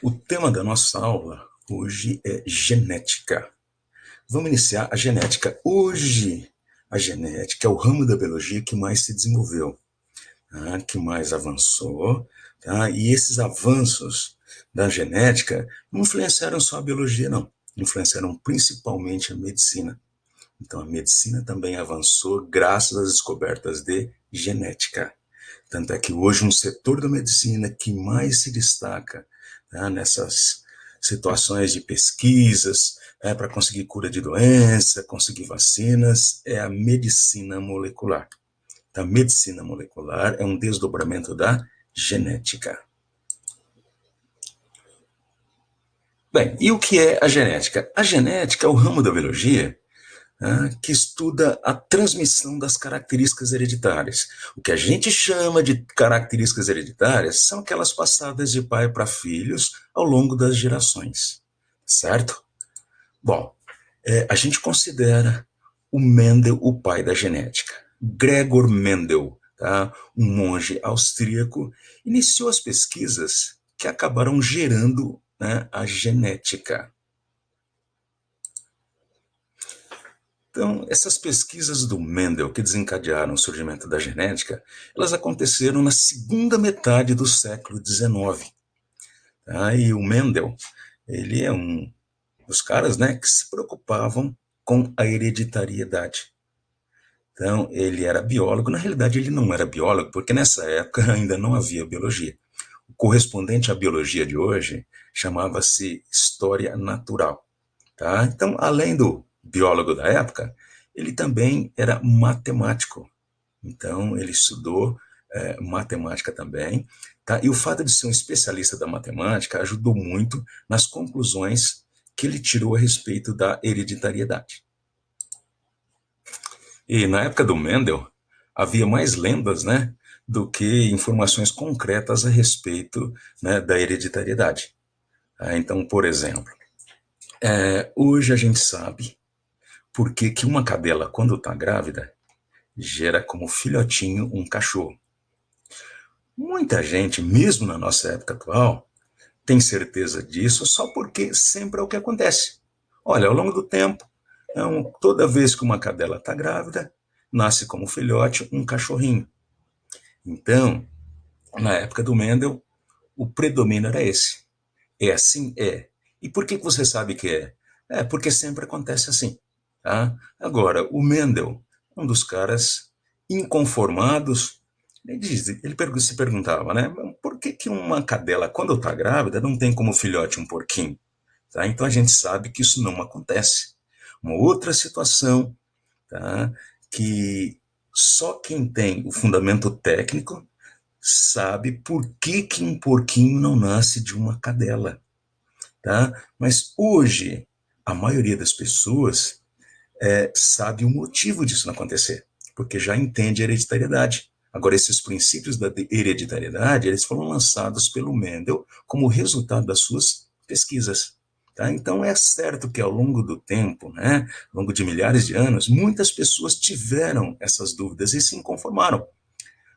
O tema da nossa aula hoje é genética. Vamos iniciar a genética. Hoje, a genética é o ramo da biologia que mais se desenvolveu, tá? Que mais avançou, tá? E esses avanços da genética não influenciaram só a biologia, não. Influenciaram principalmente a medicina. Então, a medicina também avançou graças às descobertas de genética. Tanto é que hoje um setor da medicina que mais se destaca, tá, nessas situações de pesquisas, para conseguir cura de doença, conseguir vacinas, é a medicina molecular. Então, a medicina molecular é um desdobramento da genética. Bem, e o que é a genética? A genética é o ramo da biologia que estuda a transmissão das características hereditárias. O que a gente chama de características hereditárias são aquelas passadas de pai para filhos ao longo das gerações, certo? Bom, a gente considera o Mendel o pai da genética. Gregor Mendel, tá? Um monge austríaco, iniciou as pesquisas que acabaram gerando, né, a genética. Então, essas pesquisas do Mendel que desencadearam o surgimento da genética, elas aconteceram na segunda metade do século XIX. Tá? E o Mendel, ele é um dos caras, né, que se preocupavam com a hereditariedade. Então, ele era biólogo. Na realidade, ele não era biólogo, porque nessa época ainda não havia biologia. O correspondente à biologia de hoje chamava-se história natural. Tá? Então, além do biólogo da época, ele também era matemático. Então, ele estudou matemática também. Tá? E o fato de ser um especialista da matemática ajudou muito nas conclusões que ele tirou a respeito da hereditariedade. E na época do Mendel, havia mais lendas, né, do que informações concretas a respeito, né, da hereditariedade. Então, por exemplo, hoje a gente sabe por que que uma cadela, quando está grávida, gera como filhotinho um cachorro. Muita gente, mesmo na nossa época atual, tem certeza disso só porque sempre é o que acontece. Olha, ao longo do tempo, toda vez que uma cadela está grávida, nasce como filhote um cachorrinho. Então, na época do Mendel, o predomínio era esse. É assim? É. E por que você sabe que é? É porque sempre acontece assim. Tá? Agora, o Mendel, um dos caras inconformados, ele se perguntava, né? Por que que uma cadela, quando está grávida, não tem como filhote um porquinho? Tá? Então a gente sabe que isso não acontece. Uma outra situação, tá? Que só quem tem o fundamento técnico sabe por que que um porquinho não nasce de uma cadela. Tá? Mas hoje, a maioria das pessoas sabe o motivo disso não acontecer, porque já entende a hereditariedade. Agora, esses princípios da hereditariedade, eles foram lançados pelo Mendel como resultado das suas pesquisas. Tá? Então, é certo que ao longo do tempo, né, ao longo de milhares de anos, muitas pessoas tiveram essas dúvidas e se inconformaram.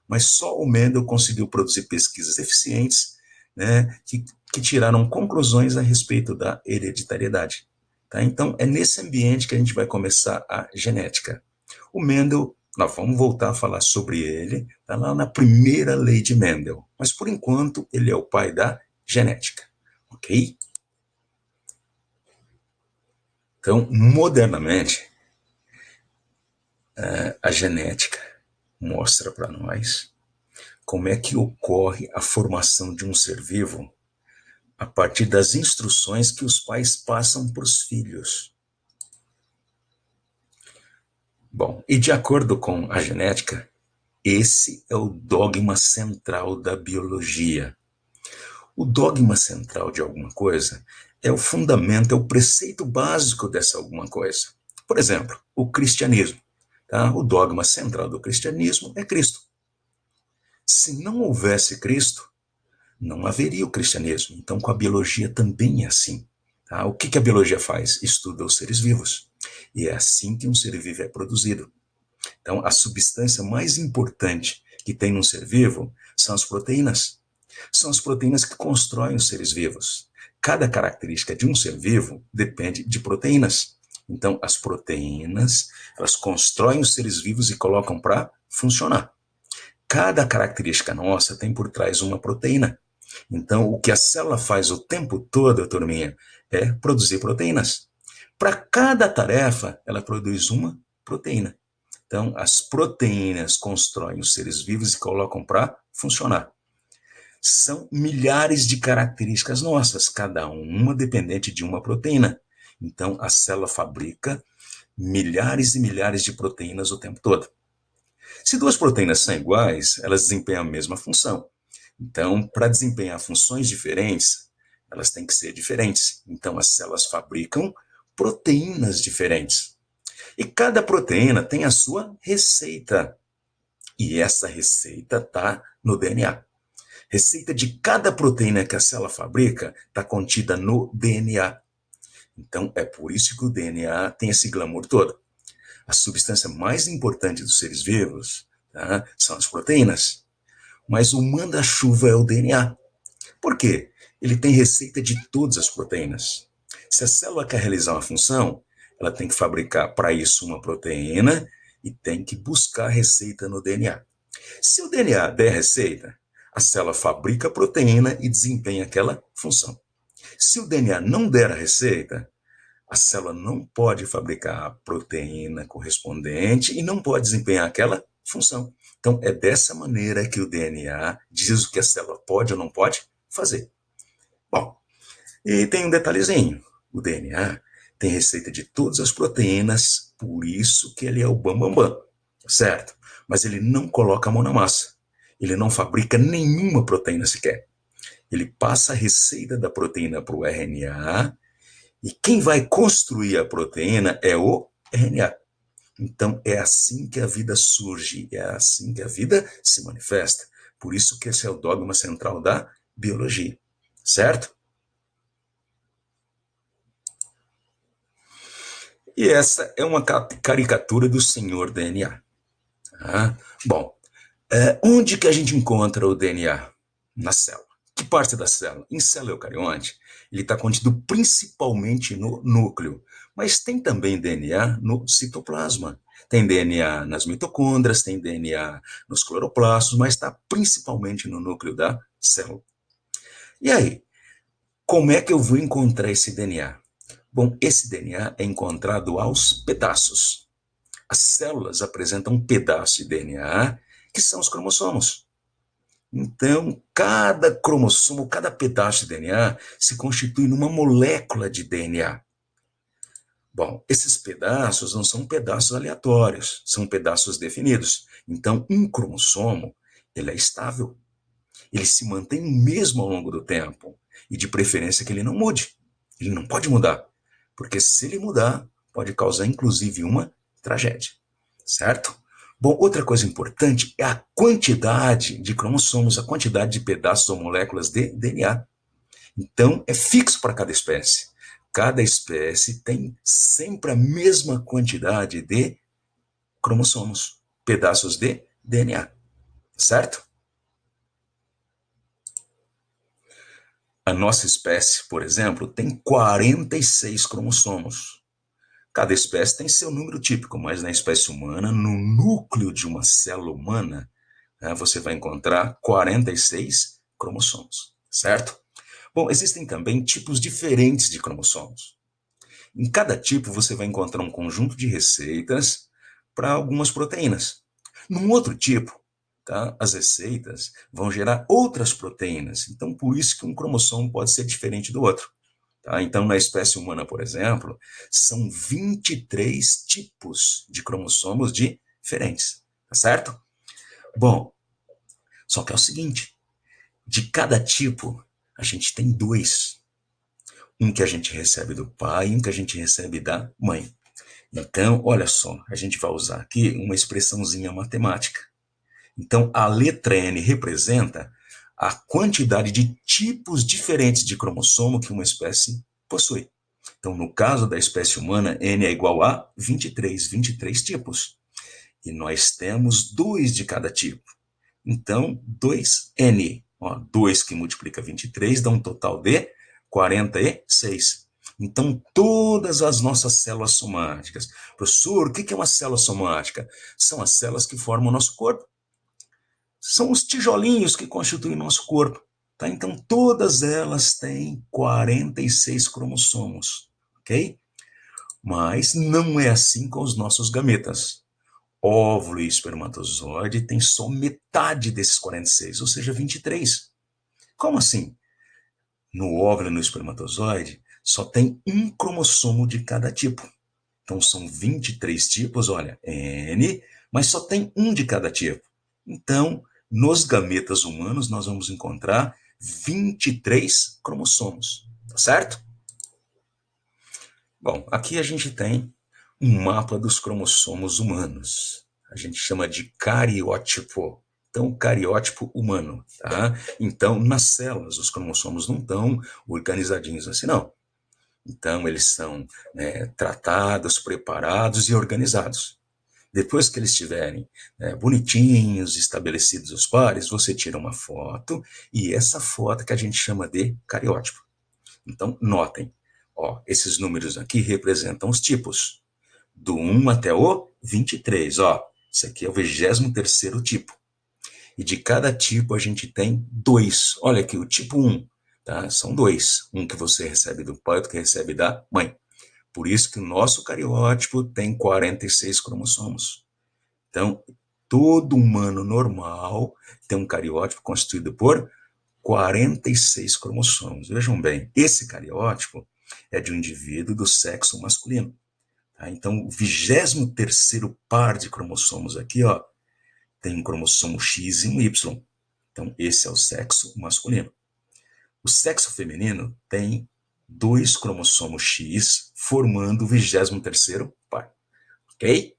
Mas só o Mendel conseguiu produzir pesquisas eficientes, né, que tiraram conclusões a respeito da hereditariedade. Tá? Então, é nesse ambiente que a gente vai começar a genética. O Mendel, nós vamos voltar a falar sobre ele, tá lá na primeira lei de Mendel. Mas, por enquanto, ele é o pai da genética. Ok? Então, modernamente, a genética mostra para nós como é que ocorre a formação de um ser vivo a partir das instruções que os pais passam para os filhos. Bom, e de acordo com a genética, esse é o dogma central da biologia. O dogma central de alguma coisa é o fundamento, é o preceito básico dessa alguma coisa. Por exemplo, o cristianismo. Tá? O dogma central do cristianismo é Cristo. Se não houvesse Cristo, não haveria o cristianismo. Então, com a biologia também é assim. Tá? O que a biologia faz? Estuda os seres vivos. E é assim que um ser vivo é produzido. Então, a substância mais importante que tem num ser vivo são as proteínas. São as proteínas que constroem os seres vivos. Cada característica de um ser vivo depende de proteínas. Então, as proteínas, elas constroem os seres vivos e colocam para funcionar. Cada característica nossa tem por trás uma proteína. Então, o que a célula faz o tempo todo, turminha, é produzir proteínas. Para cada tarefa, ela produz uma proteína. Então, as proteínas constroem os seres vivos e colocam para funcionar. São milhares de características nossas, cada uma dependente de uma proteína. Então, a célula fabrica milhares e milhares de proteínas o tempo todo. Se duas proteínas são iguais, elas desempenham a mesma função. Então, para desempenhar funções diferentes, elas têm que ser diferentes. Então, as células fabricam proteínas diferentes. E cada proteína tem a sua receita. E essa receita está no DNA. Receita de cada proteína que a célula fabrica está contida no DNA. Então, é por isso que o DNA tem esse glamour todo. A substância mais importante dos seres vivos, tá, são as proteínas. Mas o manda-chuva é o DNA. Por quê? Ele tem receita de todas as proteínas. Se a célula quer realizar uma função, ela tem que fabricar para isso uma proteína e tem que buscar a receita no DNA. Se o DNA der receita, a célula fabrica a proteína e desempenha aquela função. Se o DNA não der a receita, a célula não pode fabricar a proteína correspondente e não pode desempenhar aquela função. Então, é dessa maneira que o DNA diz o que a célula pode ou não pode fazer. Bom, e tem um detalhezinho. O DNA tem receita de todas as proteínas, por isso que ele é o bambambam, certo? Mas ele não coloca a mão na massa. Ele não fabrica nenhuma proteína sequer. Ele passa a receita da proteína para o RNA e quem vai construir a proteína é o RNA. Então, é assim que a vida surge, é assim que a vida se manifesta. Por isso que esse é o dogma central da biologia, certo? E essa é uma caricatura do senhor DNA. Tá? Bom, onde que a gente encontra o DNA? Na célula. Que parte da célula? Em célula eucarionte, ele está contido principalmente no núcleo, mas tem também DNA no citoplasma. Tem DNA nas mitocôndrias, tem DNA nos cloroplastos, mas está principalmente no núcleo da célula. E aí, como é que eu vou encontrar esse DNA? Bom, esse DNA é encontrado aos pedaços. As células apresentam um pedaço de DNA, que são os cromossomos. Então, cada cromossomo, cada pedaço de DNA se constitui numa molécula de DNA. Bom, esses pedaços não são pedaços aleatórios, são pedaços definidos. Então, um cromossomo, ele é estável. Ele se mantém o mesmo ao longo do tempo. E de preferência que ele não mude. Ele não pode mudar. Porque se ele mudar, pode causar inclusive uma tragédia. Certo? Bom, outra coisa importante é a quantidade de cromossomos, a quantidade de pedaços ou moléculas de DNA. Então, é fixo para cada espécie. Cada espécie tem sempre a mesma quantidade de cromossomos, pedaços de DNA. Certo? A nossa espécie, por exemplo, tem 46 cromossomos. Cada espécie tem seu número típico, mas na espécie humana, no núcleo de uma célula humana, você vai encontrar 46 cromossomos, certo? Bom, existem também tipos diferentes de cromossomos. Em cada tipo, você vai encontrar um conjunto de receitas para algumas proteínas. Num outro tipo, tá, as receitas vão gerar outras proteínas. Então, por isso que um cromossomo pode ser diferente do outro. Tá? Então, na espécie humana, por exemplo, são 23 tipos de cromossomos diferentes. Tá certo? Bom, só que é o seguinte, de cada tipo, a gente tem dois. Um que a gente recebe do pai e um que a gente recebe da mãe. Então, olha só, a gente vai usar aqui uma expressãozinha matemática. Então, a letra N representa a quantidade de tipos diferentes de cromossomo que uma espécie possui. Então, no caso da espécie humana, N é igual a 23 tipos. E nós temos dois de cada tipo. Então, 2N. Ó, 2 que multiplica 23 dá um total de 46. Então, todas as nossas células somáticas. Professor, o que é uma célula somática? São as células que formam o nosso corpo. São os tijolinhos que constituem o nosso corpo. Tá? Então, todas elas têm 46 cromossomos. Ok? Mas não é assim com os nossos gametas. Óvulo e espermatozoide têm só metade desses 46, ou seja, 23. Como assim? No óvulo e no espermatozoide, só tem um cromossomo de cada tipo. Então, são 23 tipos, olha, N, mas só tem um de cada tipo. Então, nos gametas humanos, nós vamos encontrar 23 cromossomos, tá certo? Bom, aqui a gente tem um mapa dos cromossomos humanos. A gente chama de cariótipo. Então, cariótipo humano, tá? Então, nas células, os cromossomos não estão organizadinhos assim, não. Então, eles são, né, tratados, preparados e organizados. Depois que eles estiverem, né, bonitinhos, estabelecidos os pares, você tira uma foto e essa foto que a gente chama de cariótipo. Então, notem, ó, esses números aqui representam os tipos, do 1 até o 23, ó. Esse aqui é o 23º tipo. E de cada tipo a gente tem dois. Olha aqui, o tipo 1, tá? São dois. Um que você recebe do pai, outro que recebe da mãe. Por isso que o nosso cariótipo tem 46 cromossomos. Então, todo humano normal tem um cariótipo constituído por 46 cromossomos. Vejam bem, esse cariótipo é de um indivíduo do sexo masculino. Tá? Então, o 23º par de cromossomos aqui, ó, tem um cromossomo X e um Y. Então, esse é o sexo masculino. O sexo feminino tem dois cromossomos X, formando o 23º par. Ok?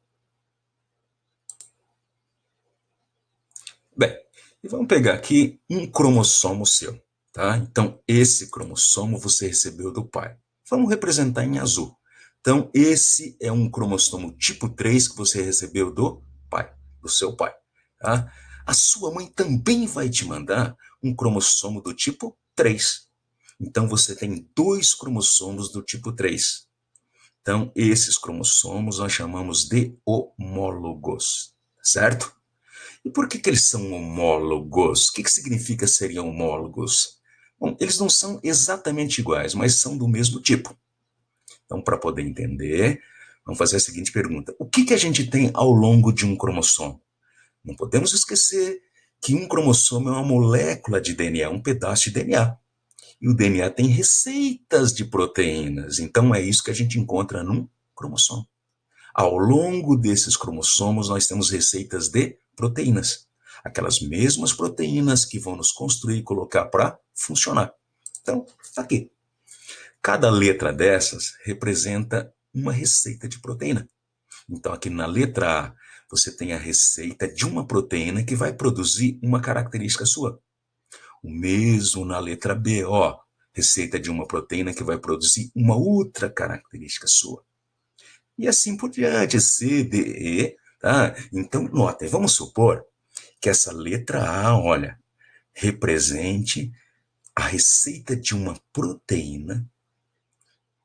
Bem, e vamos pegar aqui um cromossomo seu. Tá? Então, esse cromossomo você recebeu do pai. Vamos representar em azul. Então, esse é um cromossomo tipo 3 que você recebeu do pai, do seu pai. Tá? A sua mãe também vai te mandar um cromossomo do tipo 3. Então, você tem dois cromossomos do tipo 3. Então, esses cromossomos nós chamamos de homólogos, certo? E por que eles são homólogos? O que significa serem homólogos? Bom, eles não são exatamente iguais, mas são do mesmo tipo. Então, para poder entender, vamos fazer a seguinte pergunta: o que a gente tem ao longo de um cromossomo? Não podemos esquecer que um cromossomo é uma molécula de DNA, um pedaço de DNA. E o DNA tem receitas de proteínas, então é isso que a gente encontra num cromossomo. Ao longo desses cromossomos, nós temos receitas de proteínas. Aquelas mesmas proteínas que vão nos construir e colocar para funcionar. Então, está aqui. Cada letra dessas representa uma receita de proteína. Então, aqui na letra A, você tem a receita de uma proteína que vai produzir uma característica sua. O mesmo na letra B, ó, receita de uma proteína que vai produzir uma outra característica sua. E assim por diante, C, D, E, tá? Então, notem, vamos supor que essa letra A, olha, represente a receita de uma proteína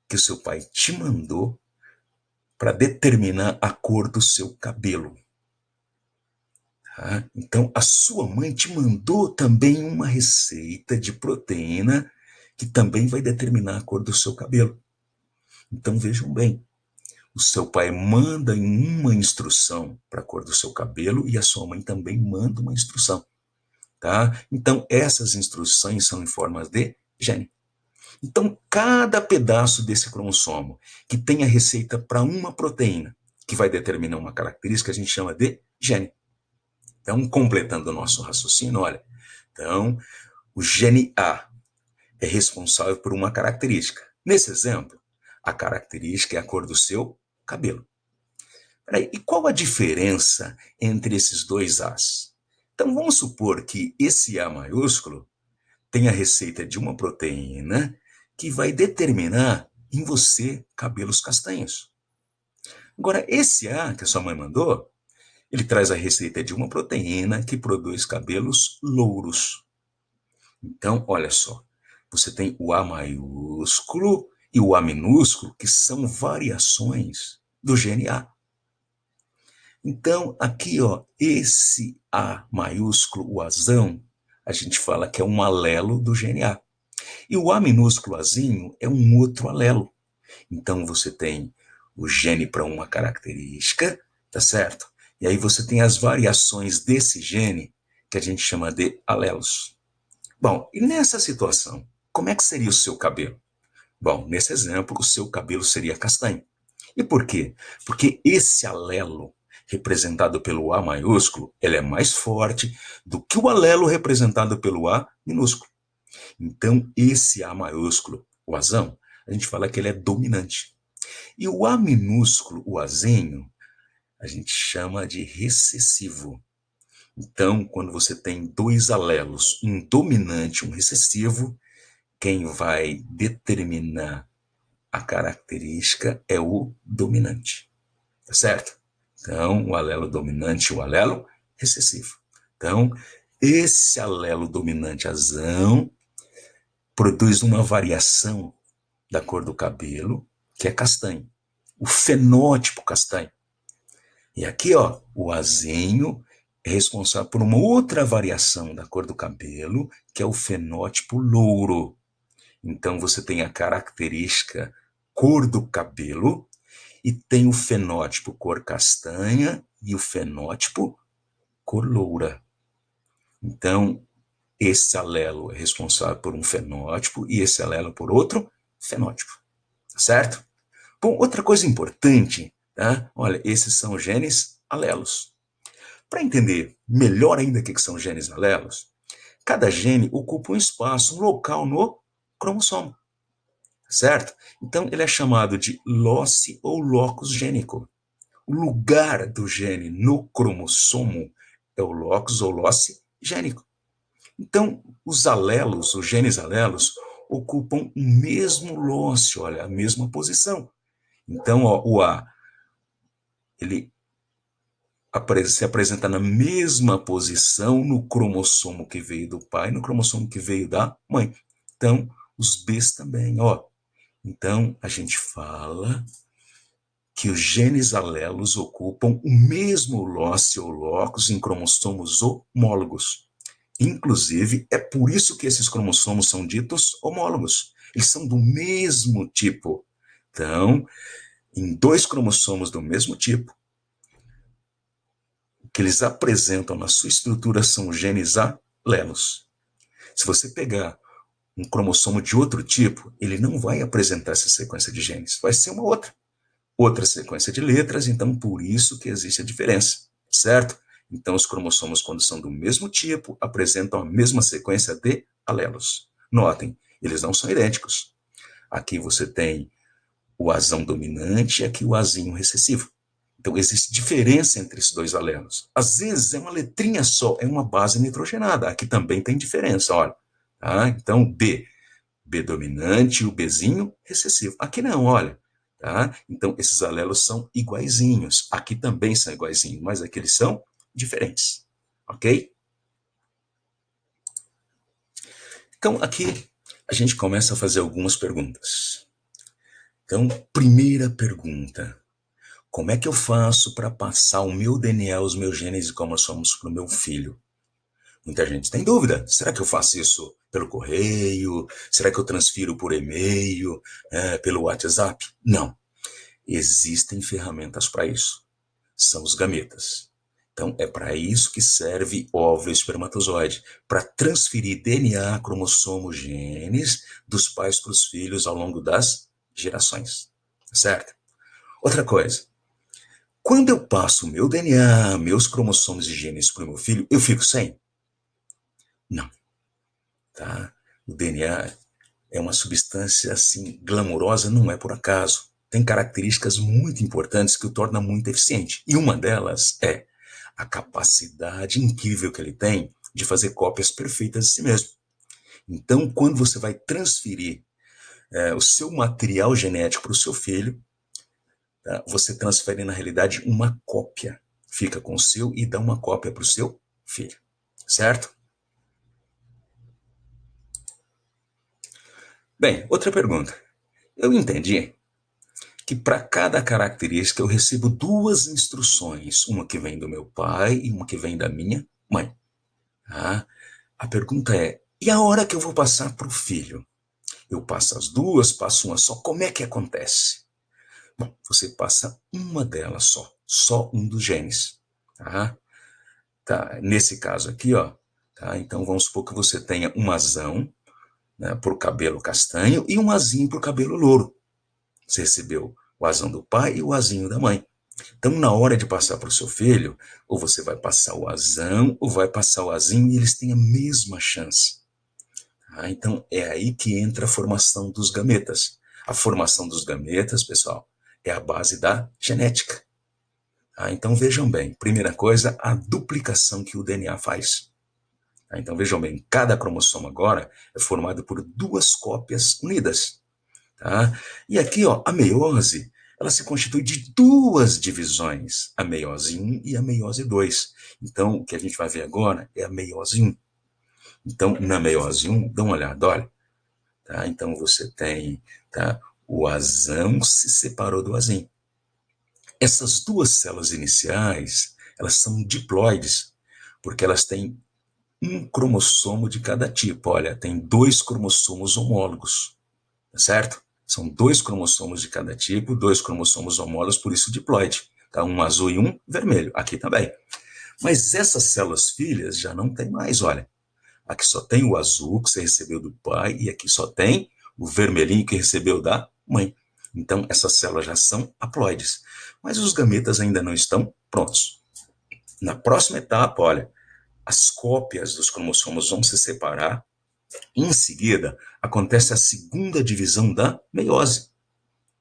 que o seu pai te mandou para determinar a cor do seu cabelo. Tá? Então, a sua mãe te mandou também uma receita de proteína que também vai determinar a cor do seu cabelo. Então, vejam bem, o seu pai manda uma instrução para a cor do seu cabelo e a sua mãe também manda uma instrução. Tá? Então, essas instruções são em forma de gene. Então, cada pedaço desse cromossomo que tem a receita para uma proteína que vai determinar uma característica, a gente chama de gene. Então, completando o nosso raciocínio, olha, então, o gene A é responsável por uma característica. Nesse exemplo, a característica é a cor do seu cabelo. Peraí, e qual a diferença entre esses dois As? Então, vamos supor que esse A maiúsculo tem a receita de uma proteína que vai determinar em você cabelos castanhos. Agora, esse A que a sua mãe mandou, ele traz a receita de uma proteína que produz cabelos louros. Então, olha só, você tem o A maiúsculo e o A minúsculo, que são variações do gene A. Então, aqui, ó, esse A maiúsculo, o Azão, a gente fala que é um alelo do gene A. E o A minúsculo Azinho é um outro alelo. Então, você tem o gene para uma característica, tá certo? E aí você tem as variações desse gene, que a gente chama de alelos. Bom, e nessa situação, como é que seria o seu cabelo? Bom, nesse exemplo, o seu cabelo seria castanho. E por quê? Porque esse alelo representado pelo A maiúsculo, ele é mais forte do que o alelo representado pelo A minúsculo. Então, esse A maiúsculo, o Azão, a gente fala que ele é dominante. E o A minúsculo, o Azinho, a gente chama de recessivo. Então, quando você tem dois alelos, um dominante e um recessivo, quem vai determinar a característica é o dominante, tá certo? Então, o alelo dominante e o alelo recessivo. Então, esse alelo dominante azão produz uma variação da cor do cabelo, que é castanho. O fenótipo castanho. E aqui, ó, o azinho é responsável por uma outra variação da cor do cabelo, que é o fenótipo louro. Então, você tem a característica cor do cabelo e tem o fenótipo cor castanha e o fenótipo cor loura. Então, esse alelo é responsável por um fenótipo e esse alelo por outro fenótipo, certo? Bom, outra coisa importante, tá? Olha, esses são genes alelos. Para entender melhor ainda o que são genes alelos, cada gene ocupa um espaço, um local no cromossomo, certo? Então, ele é chamado de loci ou locus gênico. O lugar do gene no cromossomo é o locus ou loci gênico. Então, os alelos, os genes alelos, ocupam o mesmo lócio, olha, a mesma posição. Então, ó, o A, ele se apresenta na mesma posição no cromossomo que veio do pai, no cromossomo que veio da mãe. Então, os Bs também, ó. Então, a gente fala que os genes alelos ocupam o mesmo lócio ou locus em cromossomos homólogos. Inclusive, é por isso que esses cromossomos são ditos homólogos. Eles são do mesmo tipo. Então, em dois cromossomos do mesmo tipo, o que eles apresentam na sua estrutura são genes alelos. Se você pegar um cromossomo de outro tipo, ele não vai apresentar essa sequência de genes, vai ser uma outra sequência de letras, então por isso que existe a diferença, certo? Então os cromossomos, quando são do mesmo tipo, apresentam a mesma sequência de alelos. Notem, eles não são idênticos. Aqui você tem o azão dominante e aqui o azinho recessivo. Então existe diferença entre esses dois alelos. Às vezes é uma letrinha só, é uma base nitrogenada. Aqui também tem diferença, olha. Tá? Então B dominante e o Bzinho recessivo. Aqui não, olha. Tá? Então, esses alelos são iguaizinhos. Aqui também são iguaizinhos, mas aqui eles são diferentes. Ok? Então, aqui a gente começa a fazer algumas perguntas. Então, primeira pergunta. Como é que eu faço para passar o meu DNA, os meus genes e cromossomos para o meu filho? Muita gente tem dúvida. Será que eu faço isso pelo correio? Será que eu transfiro por e-mail? Pelo WhatsApp? Não. Existem ferramentas para isso. São os gametas. Então, é para isso que serve óvulo e espermatozoide, para transferir DNA, cromossomo, genes dos pais para os filhos ao longo das gerações. Certo? Outra coisa, quando eu passo o meu DNA, meus cromossomos e genes para o meu filho, eu fico sem? Não. Tá? O DNA é uma substância assim glamurosa, não é por acaso. Tem características muito importantes que o torna muito eficiente. E uma delas é a capacidade incrível que ele tem de fazer cópias perfeitas de si mesmo. Então, quando você vai transferir o seu material genético para o seu filho, tá? Você transfere, na realidade, uma cópia. Fica com o seu e dá uma cópia para o seu filho. Certo? Bem, outra pergunta. Eu entendi que para cada característica eu recebo duas instruções, uma que vem do meu pai e uma que vem da minha mãe. Tá? A pergunta é, e a hora que eu vou passar para o filho? Eu passo as duas, passo uma só, como é que acontece? Bom, você passa uma delas só um dos genes. Tá? Tá? Nesse caso aqui, ó, tá? Então vamos supor que você tenha um azão, né, para o cabelo castanho e um azinho para o cabelo louro. Você recebeu o azão do pai e o azinho da mãe. Então, na hora de passar para o seu filho, ou você vai passar o azão, ou vai passar o azinho, e eles têm a mesma chance. Tá? Então, é aí que entra a formação dos gametas. A formação dos gametas, pessoal, é a base da genética. Tá? Então, vejam bem, primeira coisa, a duplicação que o DNA faz. Tá? Então, vejam bem, cada cromossomo agora é formado por duas cópias unidas. Tá? E aqui, ó, a meiose, ela se constitui de duas divisões, a meiose 1 e a meiose 2. Então, o que a gente vai ver agora é a meiose 1. Então, na meiose 1, dá uma olhada, olha. Tá? Então, você tem, tá, o azão se separou do azinho. Essas duas células iniciais, elas são diploides, porque elas têm um cromossomo de cada tipo. Olha, tem dois cromossomos homólogos, tá certo? São dois cromossomos de cada tipo, dois cromossomos homólogos, por isso diploide. Tá? Um azul e um vermelho. Aqui também. Mas essas células filhas já não tem mais, olha. Aqui só tem o azul que você recebeu do pai e aqui só tem o vermelhinho que recebeu da mãe. Então, essas células já são haploides. Mas os gametas ainda não estão prontos. Na próxima etapa, olha, as cópias dos cromossomos vão se separar. Em seguida, acontece a segunda divisão da meiose.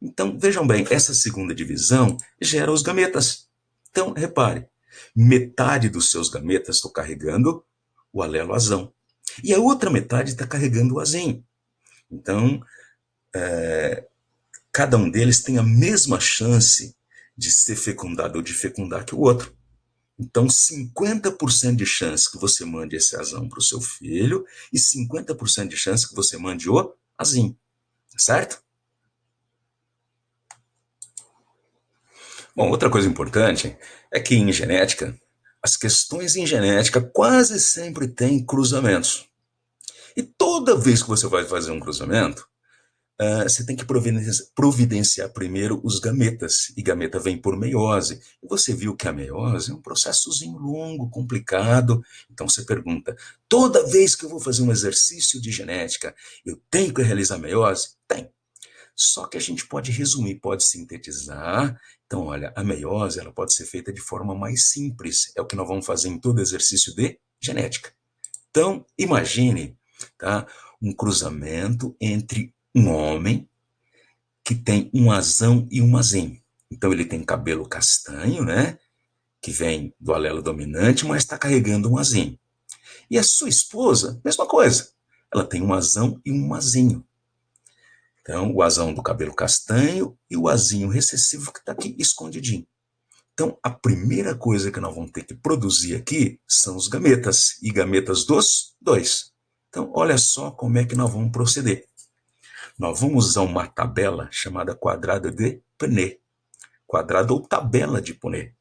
Então, vejam bem, essa segunda divisão gera os gametas. Então, repare, metade dos seus gametas estão carregando o alelo azão. E a outra metade está carregando o azinho. Então, cada um deles tem a mesma chance de ser fecundado ou de fecundar que o outro. Então, 50% de chance que você mande esse azão para o seu filho e 50% de chance que você mande o azinho. Certo? Bom, outra coisa importante é que em genética, as questões em genética quase sempre têm cruzamentos. E toda vez que você vai fazer um cruzamento, você tem que providenciar primeiro os gametas. E gameta vem por meiose. E você viu que a meiose é um processozinho longo, complicado. Então você pergunta: toda vez que eu vou fazer um exercício de genética, eu tenho que realizar meiose? Tem. Só que a gente pode resumir, pode sintetizar. Então, olha, a meiose ela pode ser feita de forma mais simples. É o que nós vamos fazer em todo exercício de genética. Então, imagine, tá, um cruzamento entre um homem que tem um azão e um azinho. Então, ele tem cabelo castanho, né, que vem do alelo dominante, mas está carregando um azinho. E a sua esposa, mesma coisa. Ela tem um azão e um azinho. Então, o azão do cabelo castanho e o azinho recessivo que está aqui escondidinho. Então, a primeira coisa que nós vamos ter que produzir aqui são os gametas, e gametas dos dois. Então, olha só como é que nós vamos proceder. Nós vamos usar uma tabela chamada quadrado de Punnett, quadrado ou tabela de Punnett.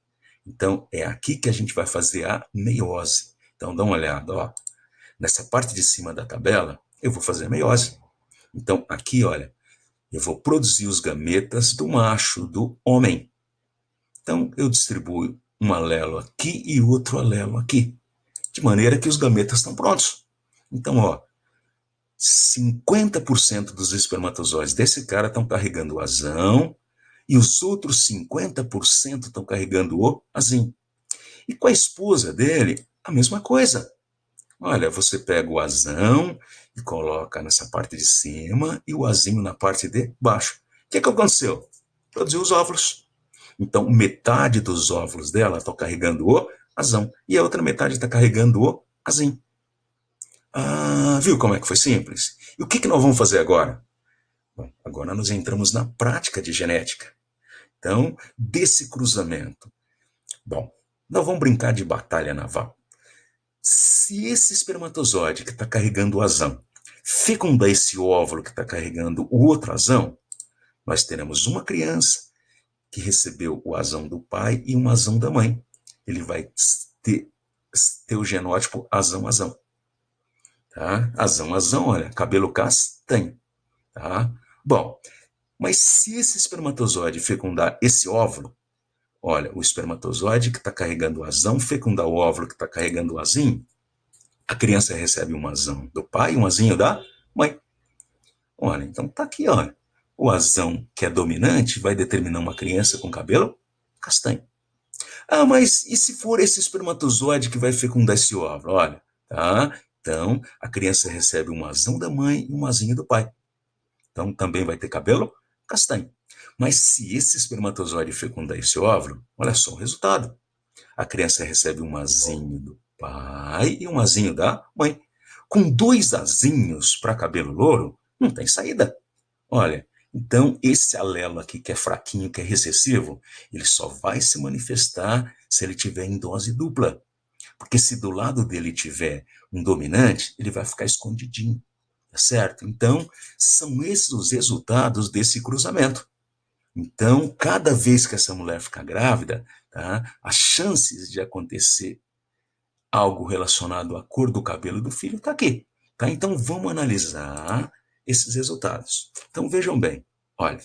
Então, é aqui que a gente vai fazer a meiose. Então, dá uma olhada, ó. Nessa parte de cima da tabela, eu vou fazer a meiose. Então, aqui, olha, eu vou produzir os gametas do macho, do homem. Então, eu distribuo um alelo aqui e outro alelo aqui, de maneira que os gametas estão prontos. Então, ó, 50% dos espermatozoides desse cara estão carregando o azão e os outros 50% estão carregando o azinho. E com a esposa dele, a mesma coisa. Olha, você pega o azão e coloca nessa parte de cima e o azinho na parte de baixo. O que aconteceu? Produziu os óvulos. Então, metade dos óvulos dela estão carregando o azão e a outra metade está carregando o azinho. Ah, viu como é que foi simples? E o que nós vamos fazer agora? Bom, agora nós entramos na prática de genética. Então, desse cruzamento. Bom, nós vamos brincar de batalha naval. Se esse espermatozoide que está carregando o azão fecundar esse óvulo que está carregando o outro azão, nós teremos uma criança que recebeu o azão do pai e um azão da mãe. Ele vai ter o genótipo azão-azão. Tá? Azão-azão, olha, cabelo castanho. Tá? Bom, mas se esse espermatozoide fecundar esse óvulo, olha, o espermatozoide que está carregando o azão fecundar o óvulo que está carregando o azinho, a criança recebe um azão do pai e um azinho da mãe. Olha, então tá aqui, olha. O azão que é dominante vai determinar uma criança com cabelo castanho. Ah, mas e se for esse espermatozoide que vai fecundar esse óvulo? Olha, tá? Então, a criança recebe um azão da mãe e um azinho do pai. Então, também vai ter cabelo castanho. Mas se esse espermatozoide fecundar esse óvulo, olha só o resultado. A criança recebe um azinho do pai e um azinho da mãe. Com dois azinhos para cabelo louro, não tem saída. Olha, então esse alelo aqui que é fraquinho, que é recessivo, ele só vai se manifestar se ele tiver em dose dupla. Porque se do lado dele tiver um dominante, ele vai ficar escondidinho, tá certo? Então, são esses os resultados desse cruzamento. Então, cada vez que essa mulher ficar grávida, tá, as chances de acontecer algo relacionado à cor do cabelo do filho está aqui. Tá? Então, vamos analisar esses resultados. Então, vejam bem, olha,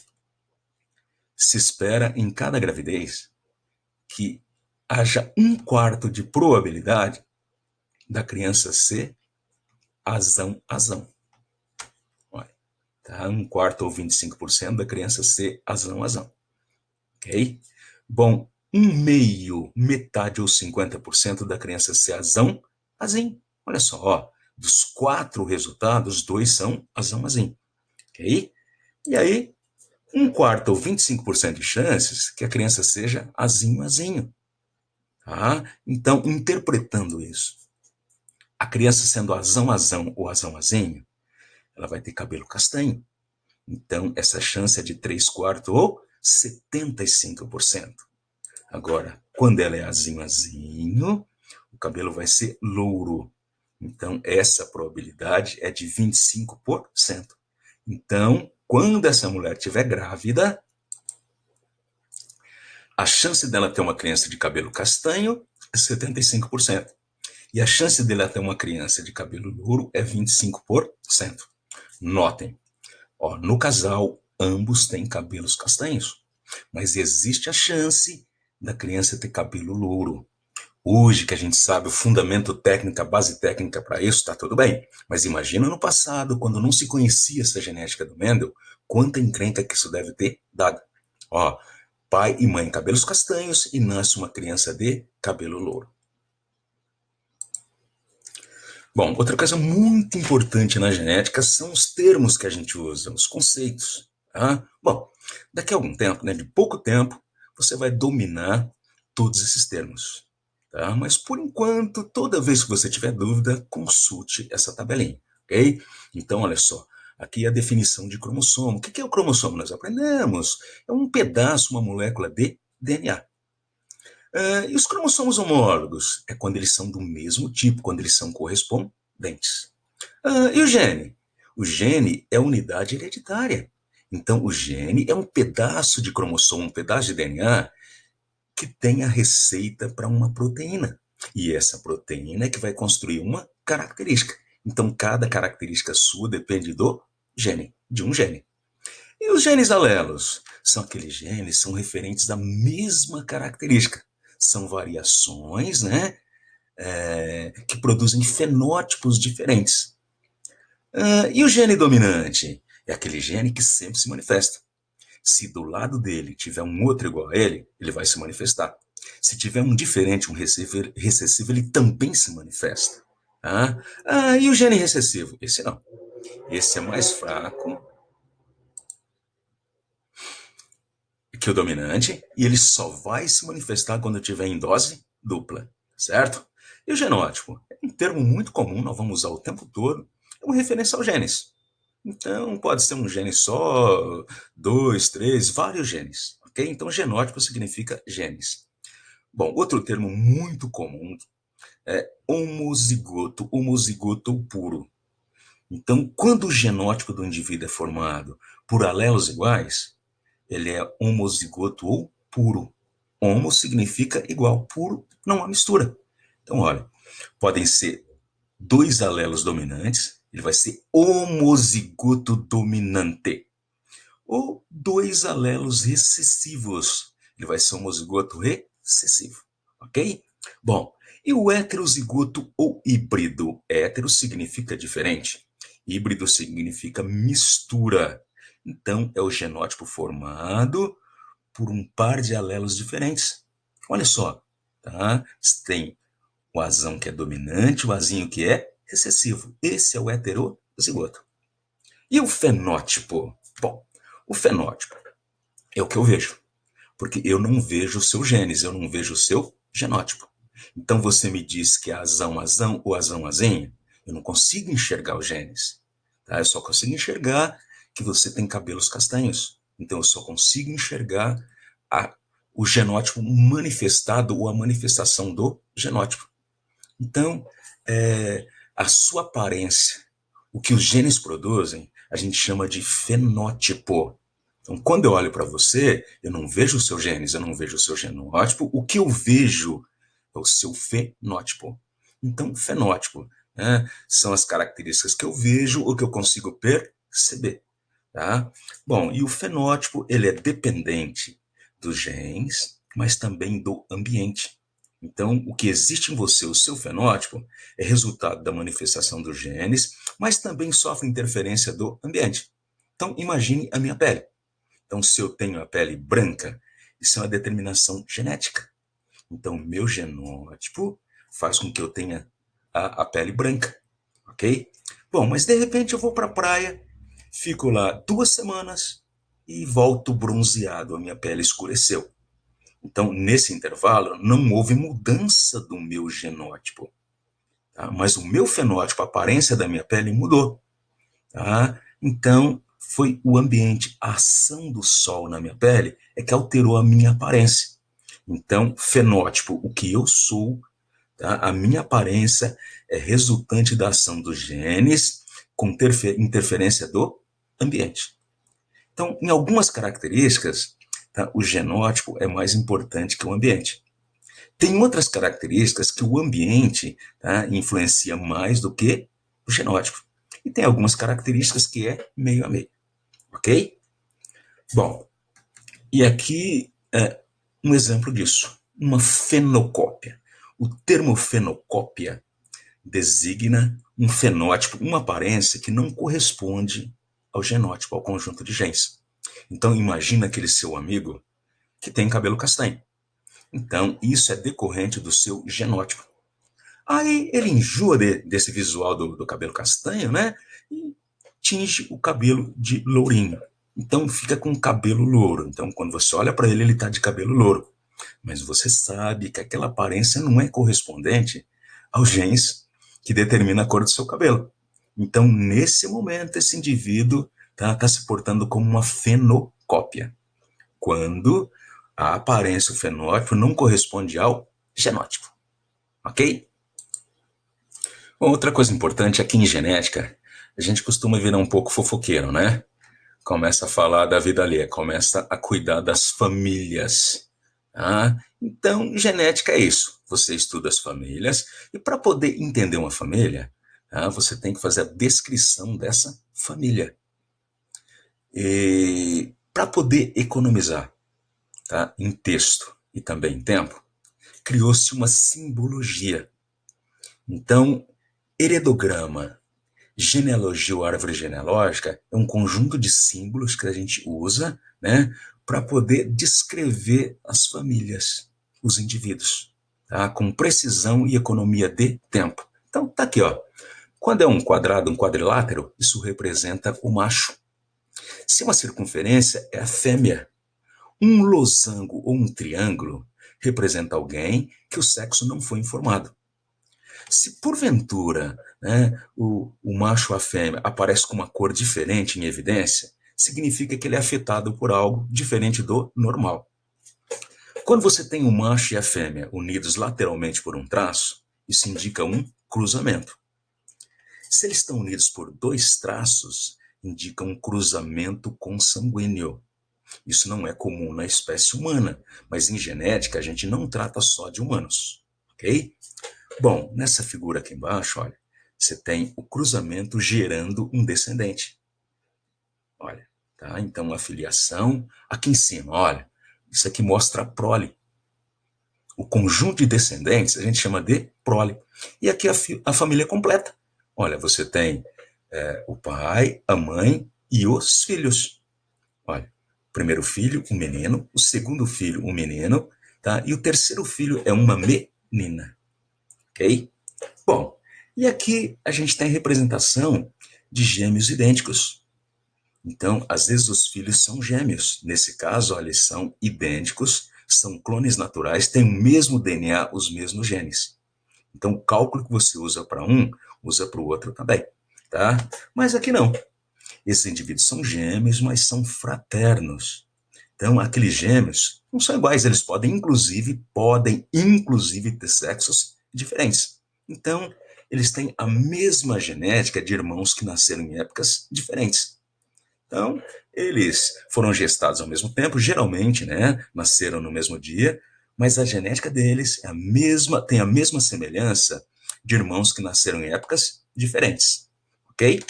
se espera em cada gravidez que haja um quarto de probabilidade da criança ser azão-azão. Olha, tá? Um quarto ou 25% da criança ser azão-azão. Ok? Bom, um meio, metade ou 50% da criança ser azão-azinho. Olha só, ó, dos 4 resultados, 2 são azão-azinho. Ok? E aí, um quarto ou 25% de chances que a criança seja azinho-azinho. Tá? Então, interpretando isso, a criança sendo azão-azão ou azão-azinho, ela vai ter cabelo castanho. Então, essa chance é de 3 quartos ou 75%. Agora, quando ela é azinho-azinho, o cabelo vai ser louro. Então, essa probabilidade é de 25%. Então, quando essa mulher estiver grávida, a chance dela ter uma criança de cabelo castanho é 75%. E a chance dela ter uma criança de cabelo louro é 25%. Notem, ó, no casal, ambos têm cabelos castanhos, mas existe a chance da criança ter cabelo louro. Hoje que a gente sabe o fundamento técnico, a base técnica para isso, está tudo bem. Mas imagina no passado, quando não se conhecia essa genética do Mendel, quanta encrenca que isso deve ter dado. Ó, pai e mãe cabelos castanhos e nasce uma criança de cabelo louro. Bom, outra coisa muito importante na genética são os termos que a gente usa, os conceitos. Tá? Bom, daqui a algum tempo, né, de pouco tempo, você vai dominar todos esses termos. Tá? Mas, por enquanto, toda vez que você tiver dúvida, consulte essa tabelinha. Ok? Então, olha só. Aqui é a definição de cromossomo. O que é o cromossomo? Nós aprendemos. É um pedaço, uma molécula de DNA. E os cromossomos homólogos? É quando eles são do mesmo tipo, quando eles são correspondentes. E o gene? O gene é unidade hereditária. Então, o gene é um pedaço de cromossomo, um pedaço de DNA que tem a receita para uma proteína. E essa proteína é que vai construir uma característica. Então, cada característica sua depende do gene, de um gene. E os genes alelos? São aqueles genes que são referentes à mesma característica. São variações, né, que produzem fenótipos diferentes. E o gene dominante? É aquele gene que sempre se manifesta. Se do lado dele tiver um outro igual a ele, ele vai se manifestar. Se tiver um diferente, um recessivo, ele também se manifesta. E o gene recessivo? Esse não. Esse é mais fraco que o dominante e ele só vai se manifestar quando tiver em dose dupla, certo? E o genótipo? É um termo muito comum, nós vamos usar o tempo todo, é uma referência aos genes. Então, pode ser um gene só, dois, três, vários genes, ok? Então, genótipo significa genes. Bom, outro termo muito comum é homozigoto, homozigoto puro. Então, quando o genótipo do indivíduo é formado por alelos iguais, ele é homozigoto ou puro. Homo significa igual, puro não há mistura. Então, olha, podem ser dois alelos dominantes, ele vai ser homozigoto dominante. Ou dois alelos recessivos, ele vai ser homozigoto recessivo. Ok? Bom, e o heterozigoto ou híbrido? Hétero significa diferente. Híbrido significa mistura. Então, é o genótipo formado por um par de alelos diferentes. Olha só, tá? Você tem o azão que é dominante, o azinho que é recessivo. Esse é o heterozigoto. E o fenótipo? Bom, o fenótipo é o que eu vejo, porque eu não vejo o seu genes, eu não vejo o seu genótipo. Então você me diz que é azão, azão ou azão, azinha, eu não consigo enxergar os genes. Tá? Eu só consigo enxergar que você tem cabelos castanhos. Então eu só consigo enxergar a, o genótipo manifestado ou a manifestação do genótipo. Então, a sua aparência, o que os genes produzem, a gente chama de fenótipo. Então, quando eu olho para você, eu não vejo os seus genes, eu não vejo o seu genótipo, o que eu vejo é o seu fenótipo. Então, fenótipo, né, são as características que eu vejo ou que eu consigo perceber. Tá? Bom, e o fenótipo ele é dependente dos genes, mas também do ambiente. Então, o que existe em você, o seu fenótipo, é resultado da manifestação dos genes, mas também sofre interferência do ambiente. Então, imagine a minha pele. Então, se eu tenho a pele branca, isso é uma determinação genética. Então, meu genótipo faz com que eu tenha a pele branca, ok? Bom, mas de repente eu vou para a praia, fico lá 2 semanas e volto bronzeado, a minha pele escureceu. Então, nesse intervalo, não houve mudança do meu genótipo, tá? Mas o meu fenótipo, a aparência da minha pele mudou. Tá? Então, foi o ambiente, a ação do sol na minha pele é que alterou a minha aparência. Então, fenótipo, o que eu sou, tá? A minha aparência é resultante da ação dos genes com interferência do ambiente. Então, em algumas características, tá, o genótipo é mais importante que o ambiente. Tem outras características que o ambiente, tá, influencia mais do que o genótipo. E tem algumas características que é meio a meio. Ok? Bom, e aqui é um exemplo disso. Uma fenocópia. O termo fenocópia designa um fenótipo, uma aparência que não corresponde ao genótipo, ao conjunto de genes. Então, imagina aquele seu amigo que tem cabelo castanho. Então, isso é decorrente do seu genótipo. Aí ele enjoa desse visual do cabelo castanho, né? E tinge o cabelo de lourinho. Então fica com cabelo louro. Então quando você olha para ele, ele está de cabelo louro. Mas você sabe que aquela aparência não é correspondente aos genes que determina a cor do seu cabelo. Então, nesse momento, esse indivíduo tá se portando como uma fenocópia. Quando a aparência, o fenótipo, não corresponde ao genótipo. Ok? Bom, outra coisa importante aqui em genética, a gente costuma virar um pouco fofoqueiro, né? Começa a falar da vida alheia, começa a cuidar das famílias. Tá? Então, genética é isso. Você estuda as famílias e para poder entender uma família, tá, você tem que fazer a descrição dessa família. E para poder economizar, tá, em texto e também em tempo, criou-se uma simbologia. Então, heredograma, genealogia ou árvore genealógica é um conjunto de símbolos que a gente usa, né, para poder descrever as famílias, os indivíduos, tá, com precisão e economia de tempo. Então, tá aqui, ó. Quando é um quadrado, um quadrilátero, isso representa o macho. Se é uma circunferência, é a fêmea. Um losango ou um triângulo representa alguém que o sexo não foi informado. Se porventura, né, o macho ou a fêmea aparece com uma cor diferente em evidência, significa que ele é afetado por algo diferente do normal. Quando você tem o macho e a fêmea unidos lateralmente por um traço, isso indica um cruzamento. Se eles estão unidos por dois traços, indica um cruzamento consanguíneo. Isso não é comum na espécie humana, mas em genética a gente não trata só de humanos, ok? Bom, nessa figura aqui embaixo, olha, você tem o cruzamento gerando um descendente. Olha, tá? Então a filiação, aqui em cima, olha, isso aqui mostra a prole. O conjunto de descendentes a gente chama de prole. E aqui a família completa. Olha, você tem o pai, a mãe e os filhos. Olha, o primeiro filho, um menino, o segundo filho, um menino, tá? E o terceiro filho é uma menina, ok? Bom, e aqui a gente tem representação de gêmeos idênticos. Então, às vezes os filhos são gêmeos. Nesse caso, olha, eles são idênticos, são clones naturais, têm o mesmo DNA, os mesmos genes. Então, o cálculo que você usa para um, usa para o outro também, tá? Mas aqui não. Esses indivíduos são gêmeos, mas são fraternos. Então, aqueles gêmeos não são iguais, eles podem inclusive ter sexos diferentes. Então, eles têm a mesma genética de irmãos que nasceram em épocas diferentes. Então, eles foram gestados ao mesmo tempo, geralmente, né, nasceram no mesmo dia, mas a genética deles é a mesma, tem a mesma semelhança de irmãos que nasceram em épocas diferentes, ok?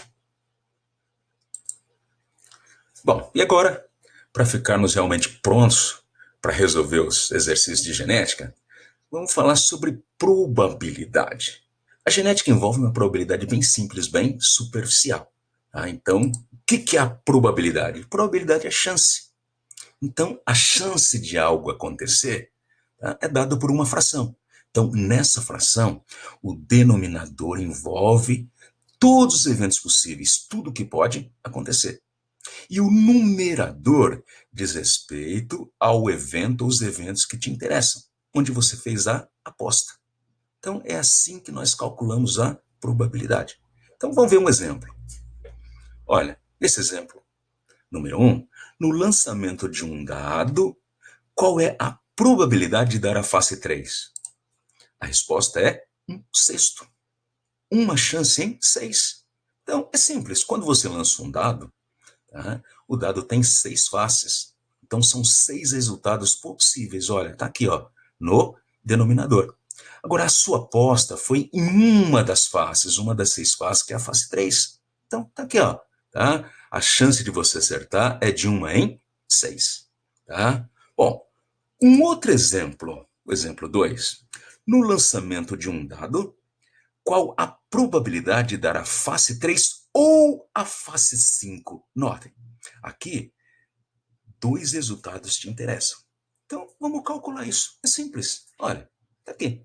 Bom, e agora, para ficarmos realmente prontos para resolver os exercícios de genética, vamos falar sobre probabilidade. A genética envolve uma probabilidade bem simples, bem superficial. Tá? Então, o que é a probabilidade? Probabilidade é chance. Então, a chance de algo acontecer, tá, é dada por uma fração. Então, nessa fração, o denominador envolve todos os eventos possíveis, tudo que pode acontecer. E o numerador diz respeito ao evento ou os eventos que te interessam, onde você fez a aposta. Então, é assim que nós calculamos a probabilidade. Então, vamos ver um exemplo. Olha, esse exemplo, número 1, no lançamento de um dado, qual é a probabilidade de dar a face 3? A resposta é 1/6. Uma chance em 6. Então, é simples. Quando você lança um dado, tá, o dado tem 6 faces. Então, são 6 resultados possíveis. Olha, está aqui, ó, no denominador. Agora, a sua aposta foi em uma das faces, uma das 6 faces, que é a face 3. Então, está aqui, ó. Tá? A chance de você acertar é de 1 em 6. Tá? Bom, um outro exemplo, o exemplo 2. No lançamento de um dado, qual a probabilidade de dar a face 3 ou a face 5? Notem, aqui, 2 resultados te interessam. Então, vamos calcular isso. É simples. Olha, está aqui.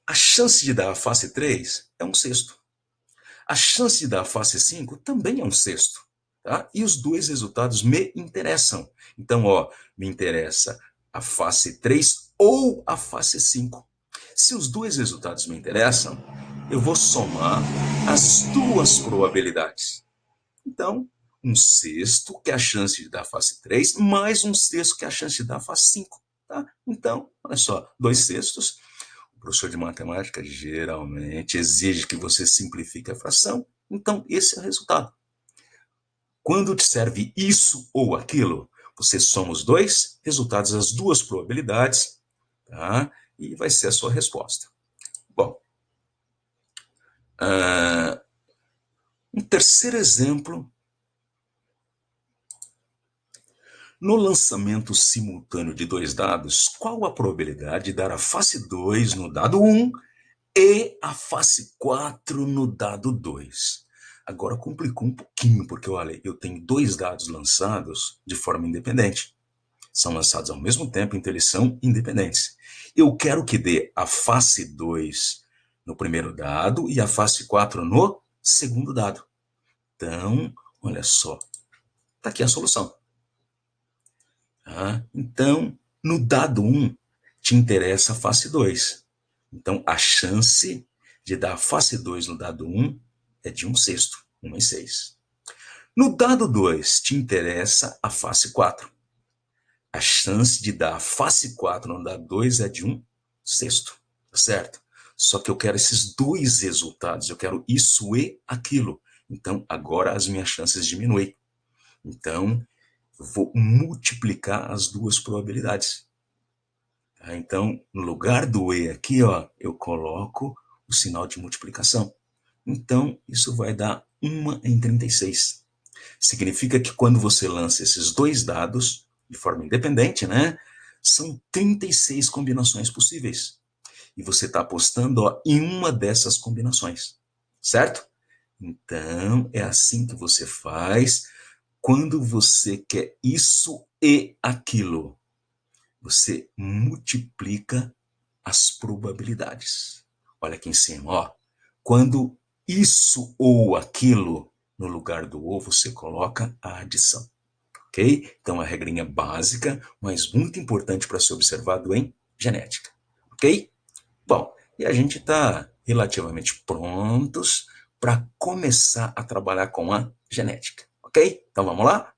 A chance de dar a face 3 é 1/6. A chance de dar a face 5 também é 1/6. Tá? E os 2 resultados me interessam. Então, ó, me interessa a face 3 ou a face 5. Se os 2 resultados me interessam, eu vou somar as 2 probabilidades. Então, 1/6, que é a chance de dar a face 3, mais 1/6, que é a chance de dar a face 5. Tá? Então, olha só, 2/6. O professor de matemática geralmente exige que você simplifique a fração. Então, esse é o resultado. Quando te serve isso ou aquilo, você soma os 2 resultados, as 2 probabilidades, tá? E vai ser a sua resposta. Bom, um terceiro exemplo. No lançamento simultâneo de 2 dados, qual a probabilidade de dar a face 2 no dado 1 e a face 4 no dado 2? Agora complicou um pouquinho, porque olha, eu tenho 2 dados lançados de forma independente. São lançados ao mesmo tempo, então eles são independentes. Eu quero que dê a face 2 no primeiro dado e a face 4 no segundo dado. Então, olha só, está aqui a solução. Tá? Então, no dado 1, te interessa a face 2. Então, a chance de dar a face 2 no dado 1 é de 1/6, 1 em 6. No dado 2, te interessa a face 4. A chance de dar a face 4 no dado 2 é de 1/6, certo? Só que eu quero esses dois resultados, eu quero isso e aquilo. Então, agora as minhas chances diminuem. Então, eu vou multiplicar as duas probabilidades. Então, no lugar do e aqui, ó, eu coloco o sinal de multiplicação. Então, isso vai dar 1 em 36. Significa que quando você lança esses dois dados, de forma independente, né, são 36 combinações possíveis. E você está apostando, ó, em uma dessas combinações, certo? Então, é assim que você faz quando você quer isso e aquilo. Você multiplica as probabilidades. Olha aqui em cima, ó. Quando isso ou aquilo, no lugar do ou, você coloca a adição. Ok? Então, a regrinha básica, mas muito importante para ser observado em genética. Ok? Bom, e a gente está relativamente prontos para começar a trabalhar com a genética. Ok? Então, vamos lá?